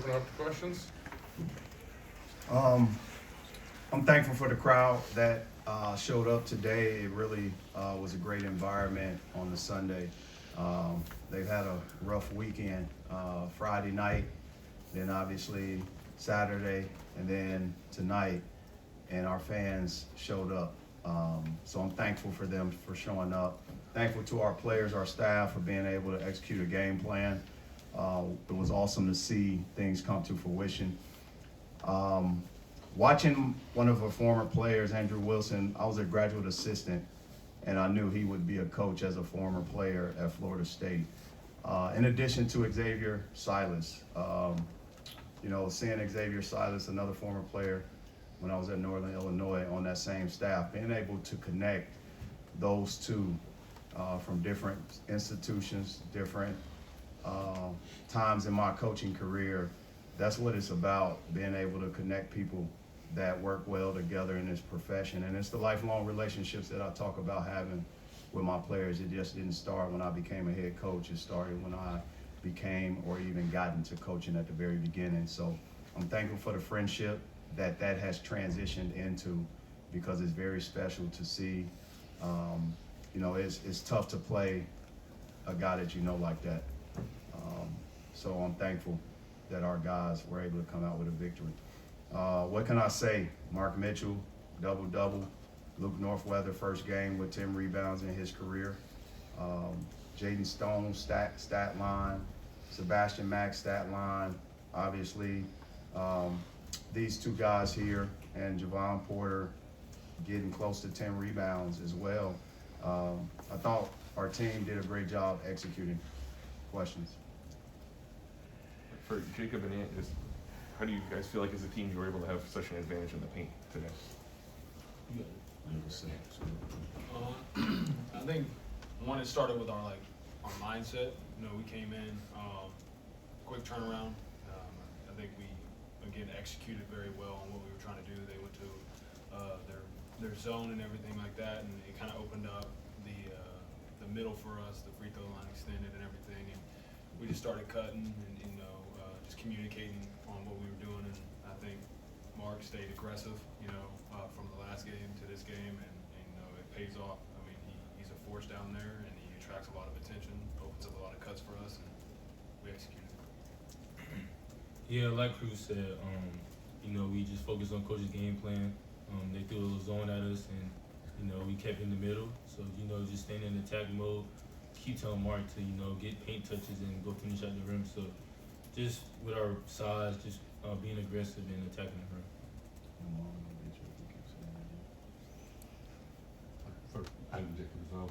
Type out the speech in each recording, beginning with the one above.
open it up to questions. I'm thankful for the crowd that showed up today. It really was a great environment on the Sunday. They've had a rough weekend, Friday night, then obviously Saturday, and then tonight, and our fans showed up. So I'm thankful for them for showing up. Thankful to our players, our staff for being able to execute a game plan. It was awesome to see things come to fruition. Watching one of our former players, Andrew Wilson, I was a graduate assistant, and I knew he would be a coach as a former player at Florida State. In addition to Xavier Silas, seeing Xavier Silas, another former player, when I was at Northern Illinois on that same staff, being able to connect those two from different institutions, different times in my coaching career, that's what it's about, being able to connect people that work well together in this profession. And it's the lifelong relationships that I talk about having with my players. It just didn't start when I became a head coach. It started when I became or even got into coaching at the very beginning. So I'm thankful for the friendship that has transitioned into, because it's very special to see. It's tough to play a guy that you know like that. So I'm thankful that our guys were able to come out with a victory. What can I say? Mark Mitchell, double-double. Luke Northweather, first game with 10 rebounds in his career. Jaden Stone, stat line. Sebastian Mack, stat line. Obviously, these two guys here, and Javon Porter getting close to 10 rebounds as well. I thought our team did a great job executing. Questions? For Jacob and Ant, just how do you guys feel like as a team you were able to have such an advantage in the paint today? I think one, it started with our mindset. We came in, quick turnaround. I think we again executed very well on what we were trying to do. They went to their zone and everything like that, and it kind of opened up the middle for us. The free throw line extended and everything, and we just started cutting and just communicating on what we were doing. And I think Mark stayed aggressive, from the last game to this game, and it pays off. I mean, he's a force down there, and he attracts a lot of attention, opens up a lot of cuts for us, and we executed. Yeah, like Cruz said, we just focused on coach's game plan. They threw a little zone at us, and we kept in the middle. So just staying in attack mode, keep telling Mark to get paint touches and go finish at the rim. So just with our size, just being aggressive and attacking the rim. For Andrew Jacob as well,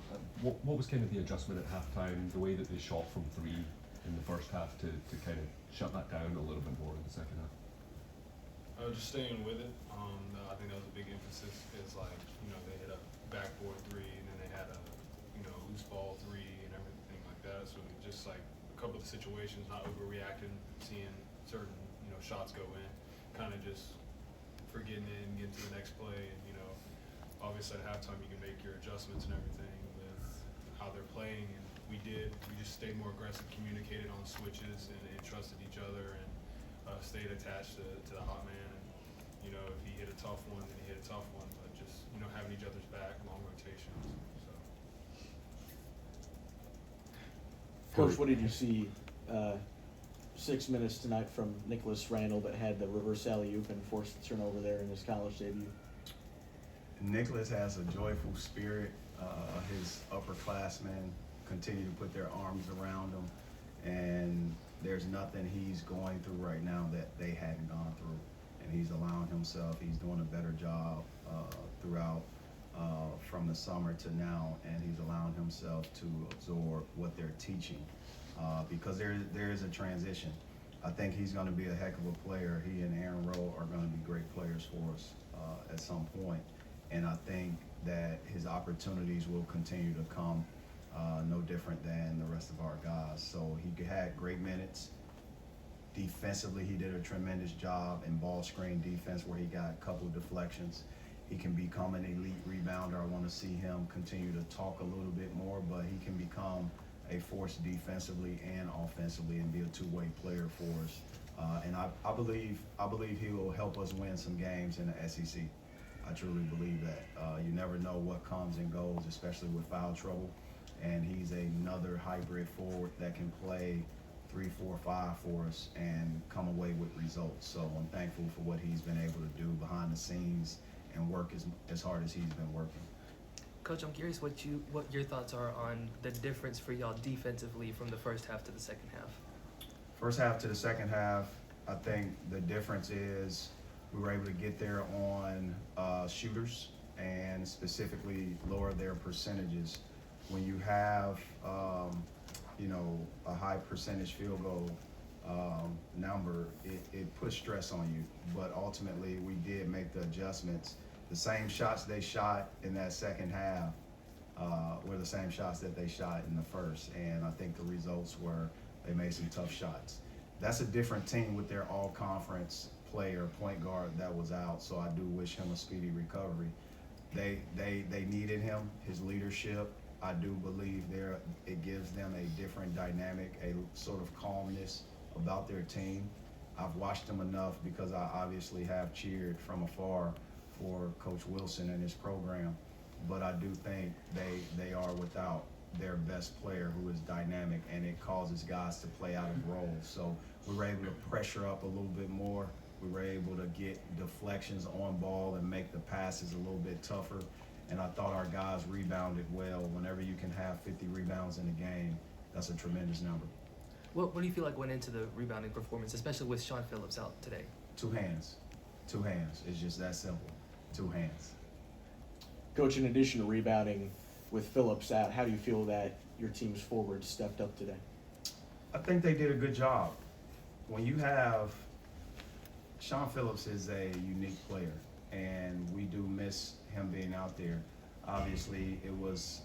what was kind of the adjustment at halftime, the way that they shot from three in the first half to kind of shut that down a little bit more in the second half? Just staying with it. I think that was a big emphasis. Is they hit a backboard three, and then they had a loose ball three and everything like that. So just a couple of the situations, not overreacting, seeing certain shots go in, kind of just forgetting it and getting to the next play. And obviously at halftime you can make your adjustments and everything with how they're playing, and we did. We just stayed more aggressive, communicated on switches, and trusted each other, and stayed attached to the hot man. And if he hit a tough one, then he hit a tough one. But just having each other's back, long rotations. So. Coach, what did you see 6 minutes tonight from Nicholas Randall that had the reverse alley-oop and forced the turnover there in his college debut? Nicholas has a joyful spirit. His upperclassmen continue to put their arms around him, and there's nothing he's going through right now that they hadn't gone through. And he's allowing himself, he's doing a better job throughout from the summer to now, and he's allowing himself to absorb what they're teaching because there is a transition. I think he's going to be a heck of a player. He and Aaron Rowe are going to be great players for us at some point. And I think that his opportunities will continue to come no different than the rest of our guys. So he had great minutes. Defensively, he did a tremendous job in ball screen defense where he got a couple of deflections. He can become an elite rebounder. I want to see him continue to talk a little bit more, but he can become a force defensively and offensively and be a two-way player for us And I believe he will help us win some games in the SEC. I truly believe that. You never know what comes and goes, especially with foul trouble. And he's another hybrid forward that can play 3, 4, 5 for us and come away with results. So I'm thankful for what he's been able to do behind the scenes and work as hard as he's been working. Coach, I'm curious what your thoughts are on the difference for y'all defensively from the first half to the second half. First half to the second half, I think the difference is we were able to get there on shooters and specifically lower their percentages. When you have, a high percentage field goal number, it puts stress on you. But ultimately, we did make the adjustments. The same shots they shot in that second half were the same shots that they shot in the first. And I think the results were they made some tough shots. That's a different team with their all-conference player, point guard, that was out. So I do wish him a speedy recovery. They needed him, his leadership. I do believe it gives them a different dynamic, a sort of calmness about their team. I've watched them enough because I obviously have cheered from afar for Coach Wilson and his program, but I do think they are without their best player who is dynamic, and it causes guys to play out of roles. So we were able to pressure up a little bit more. We were able to get deflections on ball and make the passes a little bit tougher. And I thought our guys rebounded well. Whenever you can have 50 rebounds in a game, that's a tremendous number. What do you feel like went into the rebounding performance, especially with Sean Phillips out today? 2 hands. 2 hands. It's just that simple. 2 hands. Coach, in addition to rebounding with Phillips out, how do you feel that your team's forwards stepped up today? I think they did a good job. When you have Sean Phillips is a unique player, and we do miss him being out there. Obviously, it was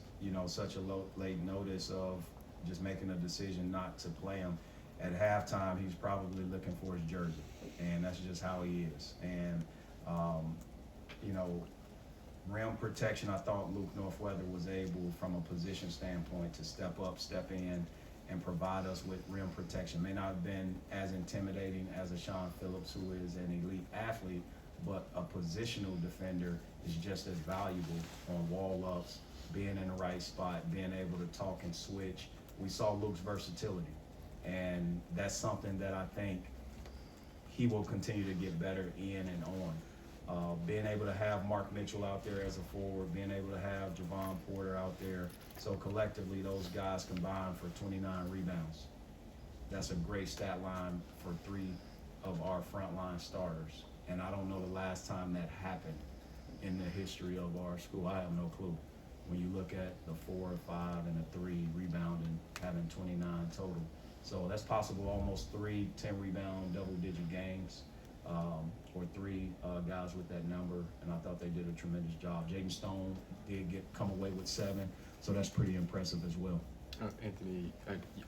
such a late notice of just making a decision not to play him. At halftime, he's probably looking for his jersey, and that's just how he is. And rim protection, I thought Luke Northweather was able, from a position standpoint, to step up, step in, and provide us with rim protection. May not have been as intimidating as a Sean Phillips, who is an elite athlete, but a positional defender is just as valuable on wall-ups, being in the right spot, being able to talk and switch. We saw Luke's versatility, and that's something that I think he will continue to get better in and on. Being able to have Mark Mitchell out there as a forward, being able to have Javon Porter out there. So collectively, those guys combined for 29 rebounds. That's a great stat line for 3 of our frontline starters. And I don't know the last time that happened in the history of our school. I have no clue. When you look at the 4, 5, and a 3 rebounding, having 29 total. So that's possible, almost 3 10-rebound double-digit games, or 3 guys with that number, and I thought they did a tremendous job. Jaden Stone did come away with 7, so that's pretty impressive as well. Anthony,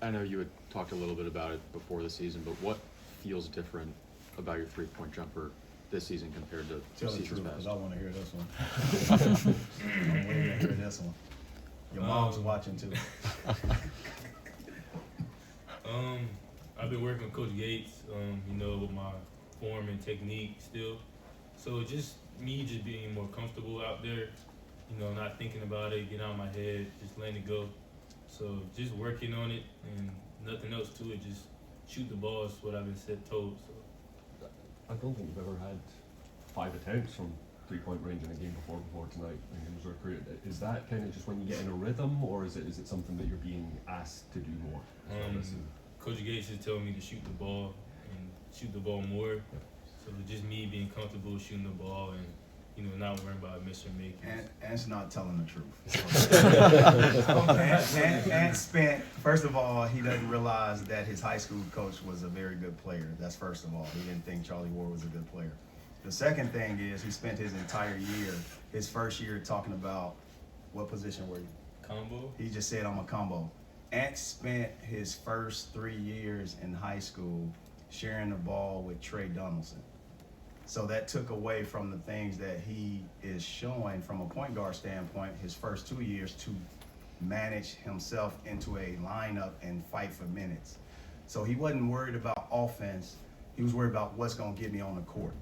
I know you had talked a little bit about it before the season, but what feels different about your 3-point jumper this season compared to Tell the seasons truth, because past? I want to hear this one. I'm waiting to hear this one. Your mom's watching too. I've been working with Coach Gates, with my form and technique still. So just being more comfortable out there, not thinking about it, getting out of my head, just letting it go. So just working on it and nothing else to it, just shoot the ball is what I've been told. So I don't think you've ever had 5 attempts from 3-point range in a game before tonight in your career. Is that kind of just when you get in a rhythm, or is it something that you're being asked to do more? Coach Gates is telling me to shoot the ball and shoot the ball more. So just me being comfortable shooting the ball and not worrying about miss or make. And Ant's not telling the truth. Ant spent, first of all, he doesn't realize that his high school coach was a very good player. That's first of all. He didn't think Charlie Ward was a good player. The second thing is he spent his entire year, his first year, talking about, what position were you? Combo? He just said, I'm a combo. Ant spent his first 3 years in high school sharing the ball with Trey Donaldson. So that took away from the things that he is showing from a point guard standpoint his first 2 years to manage himself into a lineup and fight for minutes. So he wasn't worried about offense. He was worried about what's going to get me on the court.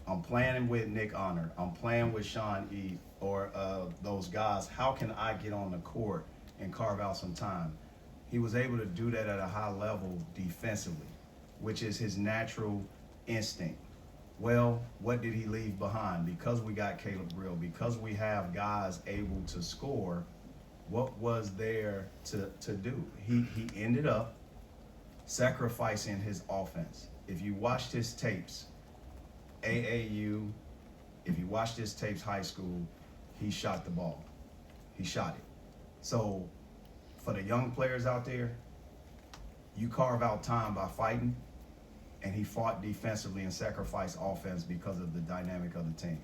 I'm playing with Nick Honor. I'm playing with Sean E. or those guys. How can I get on the court and carve out some time? He was able to do that at a high level defensively, which is his natural instinct. Well, what did he leave behind? Because we got Caleb Grill, because we have guys able to score, what was there to do? He ended up sacrificing his offense. If you watched his tapes, AAU, if you watched his tapes high school, he shot the ball. He shot it. So for the young players out there, you carve out time by fighting, and he fought defensively and sacrificed offense because of the dynamic of the team.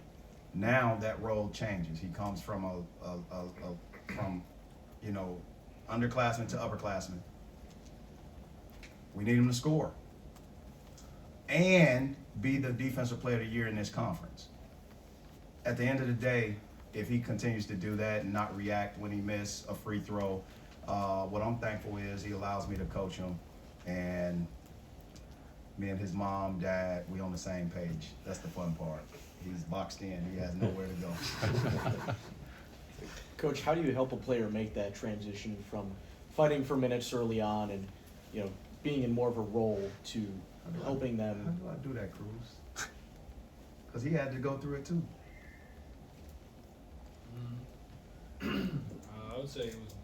Now that role changes. He comes from from underclassmen to upperclassmen. We need him to score and be the defensive player of the year in this conference. At the end of the day, if he continues to do that and not react when he misses a free throw, what I'm thankful is he allows me to coach him, and me and his mom, dad, we on the same page. That's the fun part. He's boxed in. He has nowhere to go. Coach, how do you help a player make that transition from fighting for minutes early on and, being in more of a role to helping them? How do I do that, Cruz? Because he had to go through it too. I would say it was,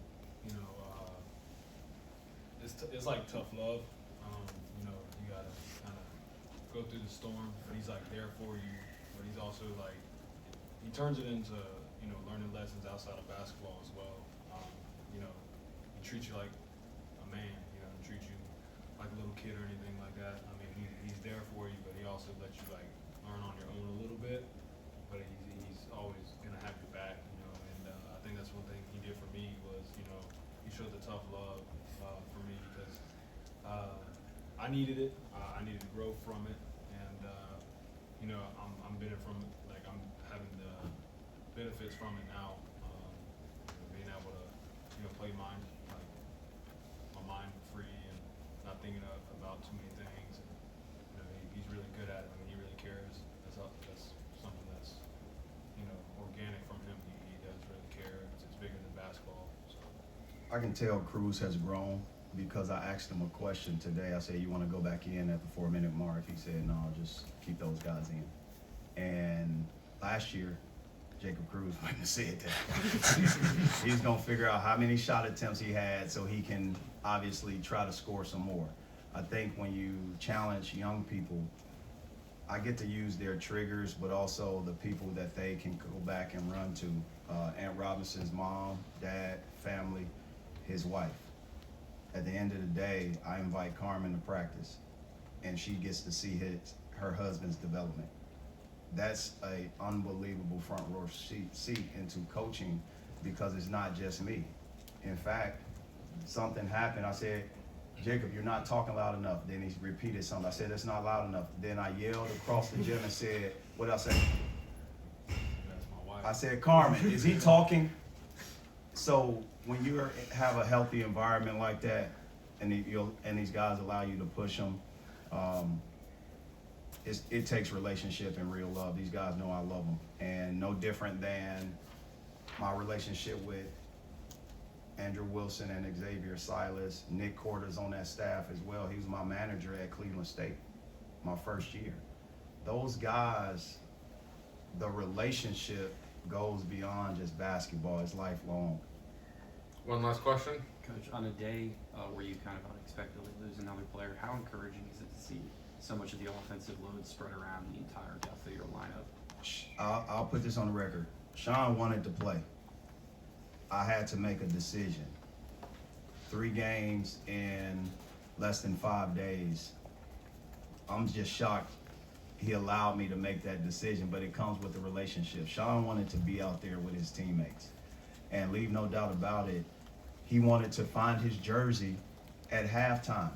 it's like tough love. You gotta kind of go through the storm. He's like there for you, but he's also like, he turns it into, learning lessons outside of basketball as well. He treats you like a man, he treats you like a little kid or anything like that. I mean, he's there for you, but he also lets you like learn on your own a little bit, but he's always gonna have your back, and I think that's one thing he did for me was, he showed the tough love for me because I needed it. I needed to grow from it, and I'm benefiting from it. Like I'm having the benefits from it now. Being able to play my mind free and not thinking about too many things. And, he's really good at it. I mean, he really cares. That's something that's organic from him. He does really care. It's bigger than basketball. So. I can tell Cruz has grown because I asked him a question today. I said, you want to go back in at the 4-minute mark? He said, no, just keep those guys in. And last year, Jacob Cruz wouldn't have said that. He's going to figure out how many shot attempts he had so he can obviously try to score some more. I think when you challenge young people, I get to use their triggers, but also the people that they can go back and run to. Aunt Robinson's mom, dad, family, his wife. At the end of the day, I invite Carmen to practice, and she gets to see her husband's development. That's a unbelievable front row seat into coaching because it's not just me. In fact, something happened. I said, Jacob, you're not talking loud enough. Then he repeated something. I said, that's not loud enough. Then I yelled across the gym and said, what I say? That's my wife. I said, Carmen, is he talking? So when you have a healthy environment like that, and these guys allow you to push them, it takes relationship and real love. These guys know I love them, and no different than my relationship with Andrew Wilson and Xavier Silas. Nick Corder's on that staff as well. He was my manager at Cleveland State my first year. Those guys, the relationship goes beyond just basketball. It's lifelong. One last question. Coach, on a day where you kind of unexpectedly lose another player, how encouraging is it to see so much of the offensive load spread around the entire depth of your lineup? I'll put this on the record. Sean wanted to play. I had to make a decision. 3 games in less than 5 days. I'm just shocked he allowed me to make that decision, but it comes with the relationship. Sean wanted to be out there with his teammates. And leave no doubt about it, he wanted to find his jersey at halftime.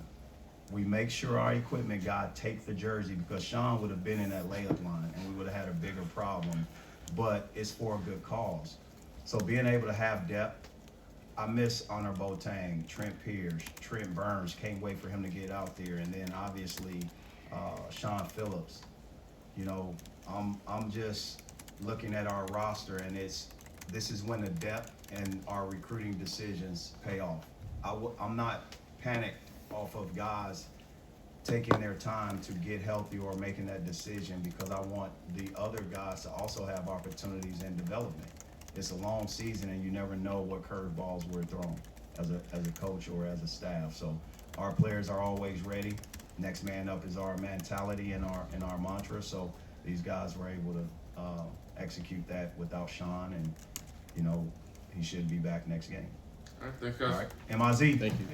We make sure our equipment guy take the jersey because Sean would have been in that layup line and we would have had a bigger problem, but it's for a good cause. So being able to have depth, I miss Honor Boateng, Trent Pierce, Trent Burns, can't wait for him to get out there. And then obviously Sean Phillips. You know, I'm just looking at our roster, and this is when the depth and our recruiting decisions pay off. I'm not panicked off of guys taking their time to get healthy or making that decision, because I want the other guys to also have opportunities in development. It's a long season, and you never know what curveballs we're thrown as a coach or as a staff. So our players are always ready. Next man up is our mentality and our mantra. So these guys were able to execute that without Sean, and you know, he should be back next game. All right, thanks, guys. All right, MIZ. Thank you.